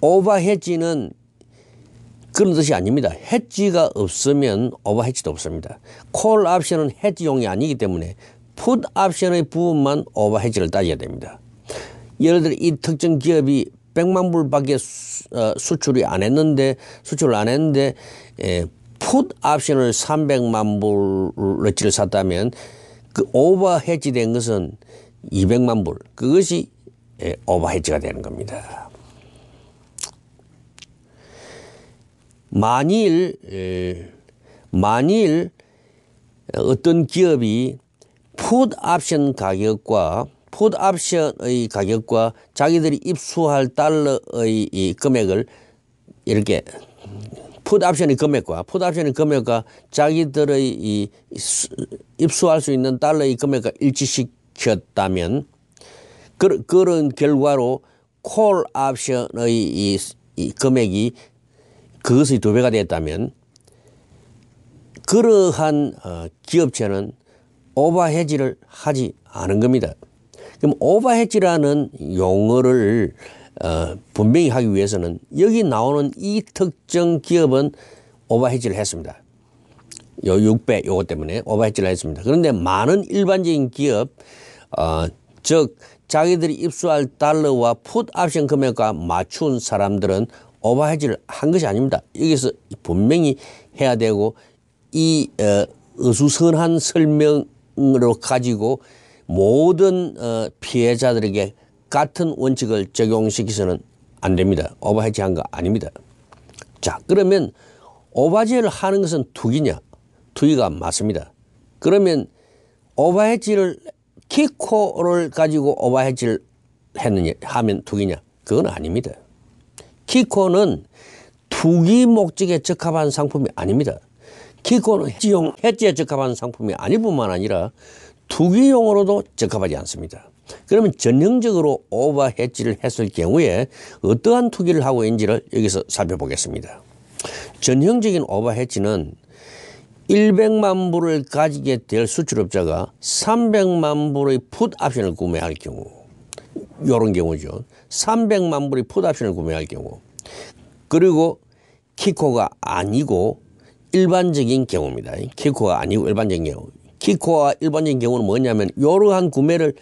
오버헤지는 그런 뜻이 아닙니다. 헤지가 없으면 오버헤지도 없습니다. 콜 옵션은 헤지용이 아니기 때문에 풋 옵션의 부분만 오버헤지를 따져야 됩니다. 예를 들어 이 특정 기업이 100만 불밖에 수출을 안 했는데 풋 옵션을 300만 불어치를 샀다면 그 오버헤지 된 것은 200만 불. 그것이 오버헤지가 되는 겁니다. 만일 어떤 기업이 풋 옵션의 가격과 자기들이 입수할 달러의 이 금액을 이렇게 풋 옵션의 금액과 자기들의 이 입수할 수 있는 달러의 금액과 일치시켰다면 그런 결과로 콜 옵션의 이 금액이 그것의 2배가 됐다면 그러한 기업체는 오버헤지를 하지 않은 겁니다. 그럼 오버헤지라는 용어를 분명히 하기 위해서는 여기 나오는 이 특정 기업은 오버헤지를 했습니다. 요 6배 요거 때문에 오버헤지를 했습니다. 그런데 많은 일반적인 기업 즉 자기들이 입수할 달러와 풋 옵션 금액과 맞춘 사람들은 오버헤지를 한 것이 아닙니다. 여기서 분명히 해야 되고 이 어수선한 설명으로 가지고 모든 피해자들에게 같은 원칙을 적용시켜서는 안 됩니다. 오버헤지 한 거 아닙니다. 자, 그러면 오버헤지를 하는 것은 투기냐? 투기가 맞습니다. 그러면 오버헤지를 키코를 가지고 오버헤지를 했느냐 하면 투기냐? 그건 아닙니다. 키코는 투기 목적에 적합한 상품이 아닙니다. 키코는 헤지에 적합한 상품이 아닐 뿐만 아니라 투기용으로도 적합하지 않습니다. 그러면 전형적으로 오버헤지를 했을 경우에 어떠한 투기를 하고 있는지를 여기서 살펴보겠습니다. 전형적인 오버헤지는 100만 불을 가지게 될 수출업자가 300만 불의 풋 옵션을 구매할 경우, 이런 경우죠. 300만 불의 풋 옵션을 구매할 경우, 그리고 키코가 아니고 일반적인 경우입니다. 키코가 아니고 일반적인 경우. 키코와 일반적인 경우는 뭐냐면 이러한 구매를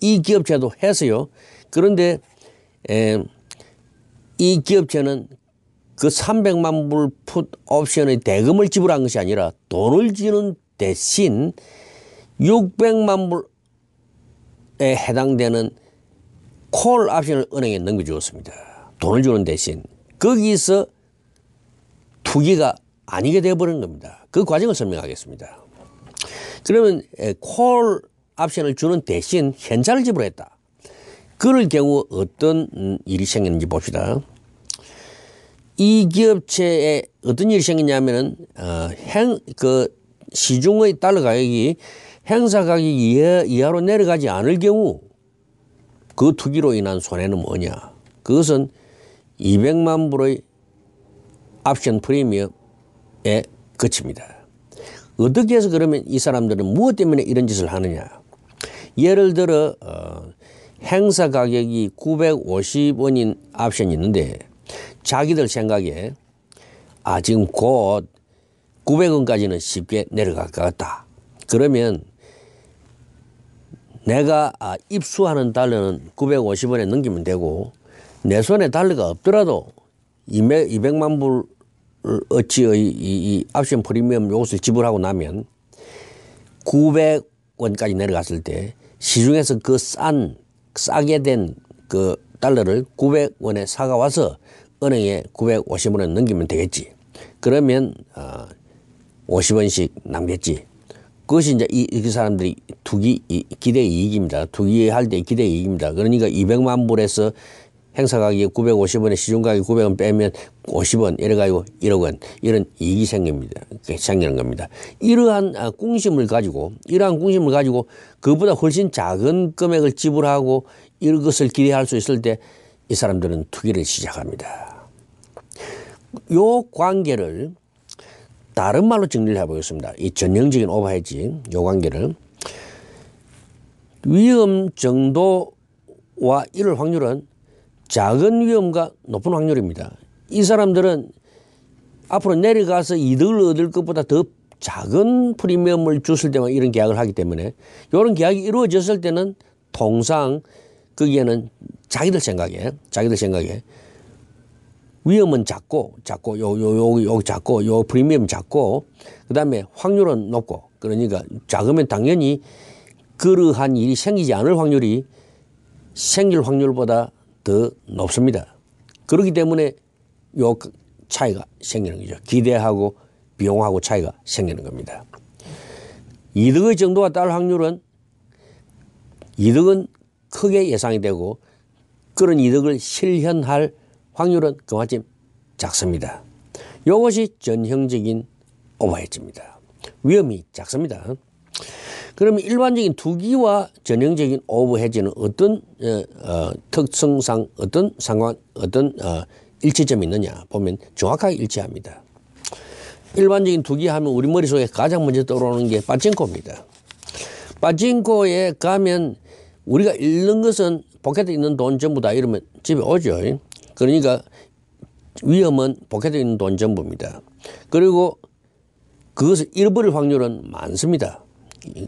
이 기업체도 했어요. 그런데 이 기업체는 그 300만 불 풋 옵션의 대금을 지불한 것이 아니라 돈을 주는 대신 600만 불에 해당되는 콜 옵션을 은행에 넘겨주었습니다. 돈을 주는 대신. 거기서 투기가 아니게 되어버린 겁니다. 그 과정을 설명하겠습니다. 그러면 콜 옵션을 주는 대신 현찰을 지불했다. 그럴 경우 어떤 일이 생겼는지 봅시다. 이 기업체에 어떤 일이 생기냐면은 시중의 달러 가격이 행사 가격 이하로 내려가지 않을 경우 그 투기로 인한 손해는 뭐냐? 그것은 200만 불의 옵션 프리미엄에 그칩니다. 어떻게 해서 그러면 이 사람들은 무엇 때문에 이런 짓을 하느냐? 예를 들어 행사 가격이 950원인 옵션이 있는데 자기들 생각에 지금 곧 900원까지는 쉽게 내려갈 것 같다. 그러면 내가 입수하는 달러는 950원에 넘기면 되고 내 손에 달러가 없더라도 200만 불 어치의 이 옵션 프리미엄 요것을 지불하고 나면 900원까지 내려갔을 때 시중에서 그 싸게 된 그 달러를 900원에 사가 와서 은행에 950원에 넘기면 되겠지. 그러면 50원씩 남겠지. 그것이 이제 이 사람들이 기대 이익입니다. 투기할 때 기대 이익입니다. 그러니까 200만 불에서 행사 가격이 950원에 시중 가격이 900원 빼면 50원 이래가지고 1억 원 이런 이익이 생기는 겁니다. 이러한 궁심을 가지고 그보다 훨씬 작은 금액을 지불하고 이것을 기대할 수 있을 때 이 사람들은 투기를 시작합니다. 요 관계를 다른 말로 정리를 해보겠습니다. 이 전형적인 오버헤지 요 관계를 위험 정도와 이럴 확률은 작은 위험과 높은 확률입니다. 이 사람들은 앞으로 내려가서 이득을 얻을 것보다 더 작은 프리미엄을 줬을 때만 이런 계약을 하기 때문에 이런 계약이 이루어졌을 때는 통상 거기에는 자기들 생각에 위험은 작고 요 프리미엄 작고 그다음에 확률은 높고 그러니까 작으면 당연히 그러한 일이 생기지 않을 확률이 생길 확률보다 더 높습니다. 그렇기 때문에 요 차이가 생기는 거죠. 기대하고 비용하고 차이가 생기는 겁니다. 이득의 정도가 따를 확률은 이득은 크게 예상이 되고 그런 이득을 실현할 확률은 그만큼 작습니다. 이것이 전형적인 오버헤지입니다. 위험이 작습니다. 그러면 일반적인 투기와 전형적인 오버헤지는 어떤 특성상 어떤 일치점이 있느냐 보면 정확하게 일치합니다. 일반적인 투기하면 우리 머릿속에 가장 먼저 떠오르는 게 빠찡코입니다. 빠찡코에 가면 우리가 잃는 것은 포켓에 있는 돈 전부 다 이러면 집에 오죠. 그러니까 위험은 포켓에 있는 돈 전부입니다. 그리고 그것을 잃어버릴 확률은 많습니다.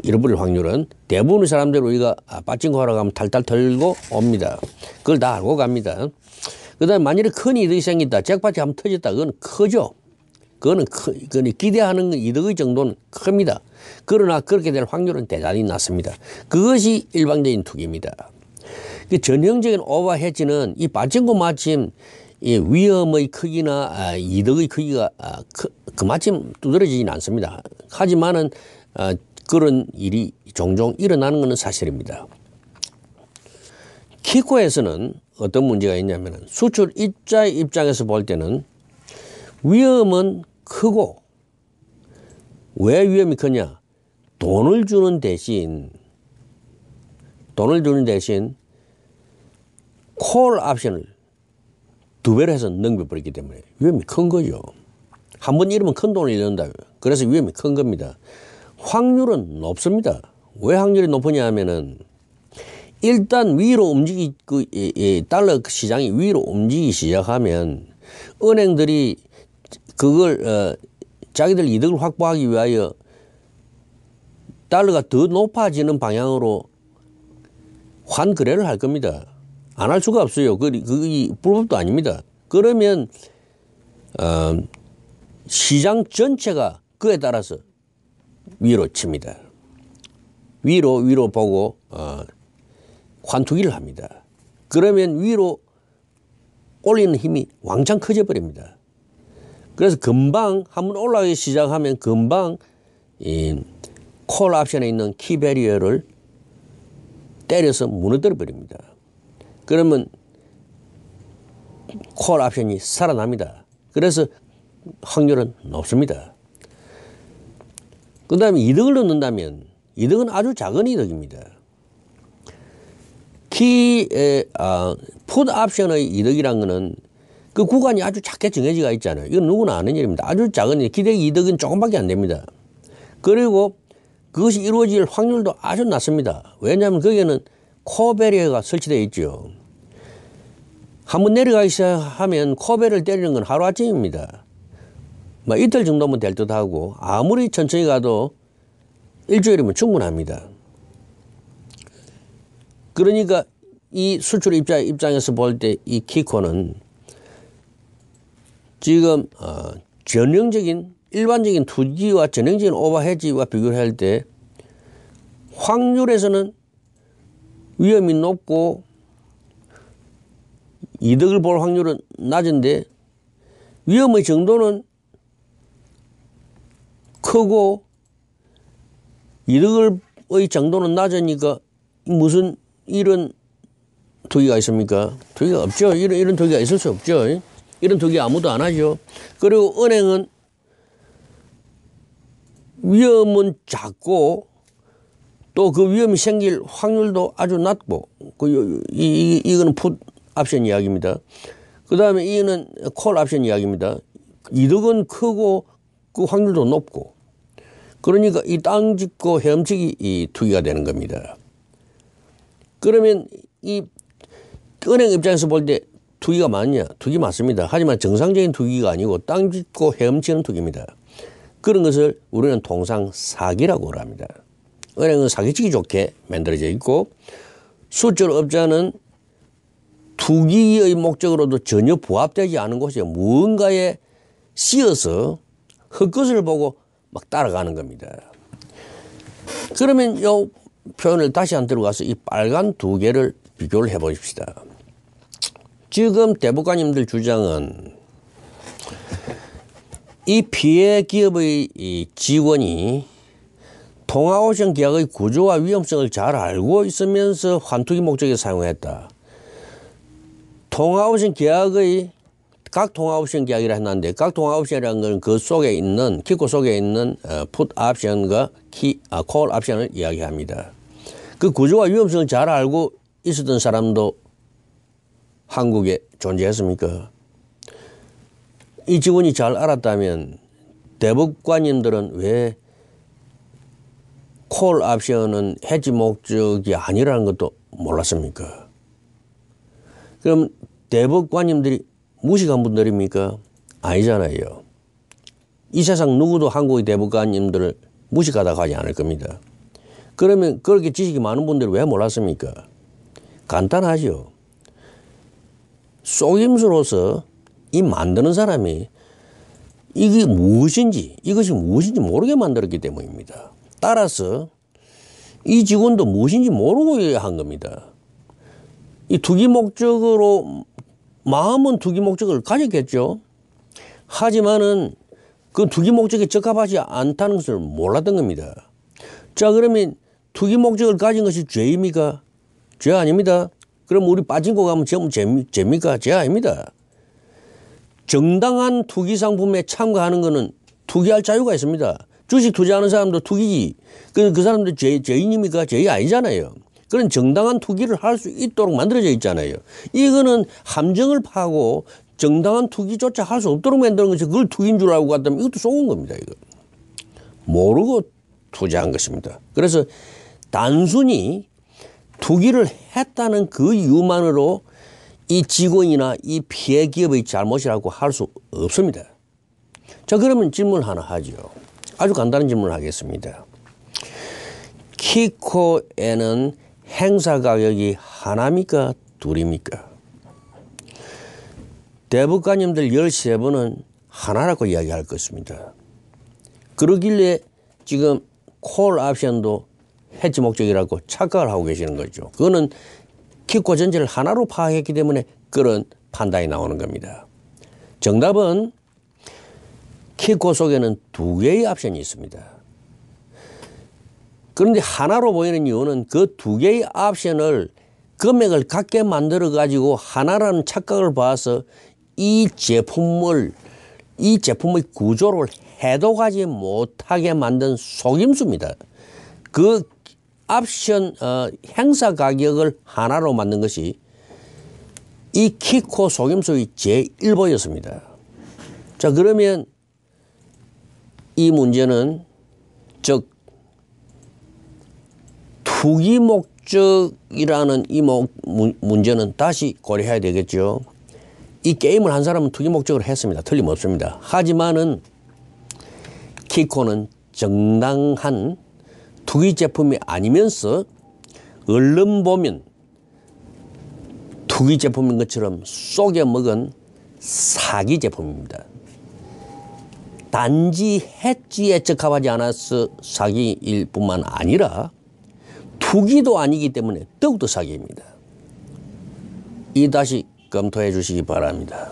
잃어버릴 확률은 대부분의 사람들 우리가 빠찡코 하러 가면 탈탈 털고 옵니다. 그걸 다 알고 갑니다. 그 다음에 만일에 큰 이득이 생긴다. 잭팟이 한번 터졌다. 그건 크죠. 그거는 기대하는 이득의 정도는 큽니다. 그러나 그렇게 될 확률은 대단히 낮습니다. 그것이 일반적인 투기입니다. 전형적인 오버헤지는 이 빠찡코 마침 이 위험의 크기나 이득의 크기가 그마침 두드러지지는 않습니다. 하지만은 그런 일이 종종 일어나는 것은 사실입니다. 키코에서는 어떤 문제가 있냐면 수출 입자의 입장에서 볼 때는 위험은 크고 왜 위험이 크냐? 돈을 주는 대신 콜 옵션을 2배로 해서 넘겨버리기 때문에 위험이 큰 거죠. 한 번 잃으면 큰 돈을 잃는다. 그래서 위험이 큰 겁니다. 확률은 높습니다. 왜 확률이 높으냐 하면은 일단 위로 달러 시장이 위로 움직이기 시작하면 은행들이 그걸 자기들 이득을 확보하기 위하여 달러가 더 높아지는 방향으로 환거래를 할 겁니다. 안 할 수가 없어요. 그게 불법도 아닙니다. 그러면 시장 전체가 그에 따라서 위로 칩니다. 위로 보고 환투기를 합니다. 그러면 위로 올리는 힘이 왕창 커져 버립니다. 그래서 금방 한번 올라가기 시작하면 금방 이 콜 옵션에 있는 키베리어를 때려서 무너뜨려 버립니다. 그러면 콜 옵션이 살아납니다. 그래서 확률은 높습니다. 그 다음에 이득을 넣는다면 이득은 아주 작은 이득입니다. 풋 옵션의 이득이란 거는 그 구간이 아주 작게 정해지가 있잖아요. 이건 누구나 아는 일입니다. 아주 작은 일, 기대 이득은 조금밖에 안 됩니다. 그리고 그것이 이루어질 확률도 아주 낮습니다. 왜냐하면 거기에는 코베리어가 설치되어 있죠. 한번 내려가기 시작하면 코베를 때리는 건 하루아침입니다. 이틀 정도면 될 듯하고 아무리 천천히 가도 일주일이면 충분합니다. 그러니까 이 수출 입장에서 볼 때 이 키코는 지금 전형적인 일반적인 투기와 전형적인 오버헤지와 비교를 할 때 확률에서는 위험이 높고 이득을 볼 확률은 낮은데 위험의 정도는 크고 이득의 정도는 낮으니까 무슨 이런 투기가 있습니까? 투기가 없죠. 이런 투기가 있을 수 없죠. 이런 투기 아무도 안 하죠. 그리고 은행은 위험은 작고 또 그 위험이 생길 확률도 아주 낮고 이거는 풋 옵션 이야기입니다. 그 다음에 이거는 콜 옵션 이야기입니다. 이득은 크고 그 확률도 높고 그러니까 이 땅 짚고 헤엄치기 이 투기가 되는 겁니다. 그러면 이 은행 입장에서 볼 때 투기가 맞냐? 투기 맞습니다. 하지만 정상적인 투기가 아니고 땅 짓고 헤엄치는 투기입니다. 그런 것을 우리는 통상 사기라고 합니다. 은행은 사기치기 좋게 만들어져 있고 수출업자는 투기의 목적으로도 전혀 부합되지 않은 곳에 무언가에 씌어서 헛것을 보고 막 따라가는 겁니다. 그러면 이 표현을 다시 한 들어가서 이 빨간 두 개를 비교를 해 보십시다. 지금 대법관님들 주장은 이 피해 기업의 이 직원이 통화오션 계약의 구조와 위험성을 잘 알고 있으면서 환투기 목적에 사용했다. 통화오션 계약의 각 통화옵션 계약이라 했는데 각 통화옵션이라는 건 그 속에 있는 키코 속에 있는 풋 옵션과 콜 옵션을 이야기합니다. 그 구조와 위험성을 잘 알고 있었던 사람도 한국에 존재했습니까? 이 직원이 잘 알았다면 대법관님들은 왜 콜 옵션은 해지 목적이 아니라는 것도 몰랐습니까? 그럼 대법관님들이 무식한 분들입니까? 아니잖아요. 이 세상 누구도 한국의 대법관님들을 무식하다고 하지 않을 겁니다. 그러면 그렇게 지식이 많은 분들이 왜 몰랐습니까? 간단하죠. 속임수로서 이 만드는 사람이 이게 무엇인지 이것이 무엇인지 모르게 만들었기 때문입니다. 따라서 이 직원도 무엇인지 모르고 한 겁니다. 이 투기 목적으로 마음은 투기 목적을 가졌겠죠. 하지만은 그 투기 목적에 적합하지 않다는 것을 몰랐던 겁니다. 자, 그러면 투기 목적을 가진 것이 죄입니까? 죄 아닙니다. 그럼 우리 빠진코 가면 전부 죄입니까? 죄 아닙니다. 정당한 투기 상품에 참가하는 것은 투기할 자유가 있습니다. 주식 투자하는 사람도 투기지. 그 사람도 죄인입니까? 죄이 아니잖아요. 그런 정당한 투기를 할 수 있도록 만들어져 있잖아요. 이거는 함정을 파고 정당한 투기조차 할 수 없도록 만드는 것이 그걸 투기인 줄 알고 갔다면 이것도 속은 겁니다. 이거. 모르고 투자한 것입니다. 그래서 단순히 투기를 했다는 그 이유만으로 이 직원이나 이 피해 기업의 잘못이라고 할 수 없습니다. 자, 그러면 질문 하나 하죠. 아주 간단한 질문을 하겠습니다. 키코에는 행사 가격이 하나입니까? 둘입니까? 대법관님들 13분은 하나라고 이야기할 것입니다. 그러길래 지금 콜 옵션도 해지 목적이라고 착각을 하고 계시는 거죠. 그거는 키코 전체를 하나로 파악했기 때문에 그런 판단이 나오는 겁니다. 정답은 키코 속에는 두 개의 옵션이 있습니다. 그런데 하나로 보이는 이유는 그 두 개의 옵션을 금액을 같게 만들어 가지고 하나라는 착각을 봐서 이 제품의 구조를 해독하지 못하게 만든 속임수입니다. 그 옵션 행사 가격을 하나로 만든 것이 이 키코 속임수의 제1보였습니다. 자, 그러면 이 문제는 즉 투기 목적이라는 이 문제는 다시 고려해야 되겠죠. 이 게임을 한 사람은 투기 목적으로 했습니다. 틀림없습니다. 하지만은 키코는 정당한 투기 제품이 아니면서 얼른 보면 투기 제품인 것처럼 속여 먹은 사기 제품입니다. 단지 해지에 적합하지 않아서 사기일 뿐만 아니라 투기도 아니기 때문에 더욱더 사기입니다. 이 다시 검토해 주시기 바랍니다.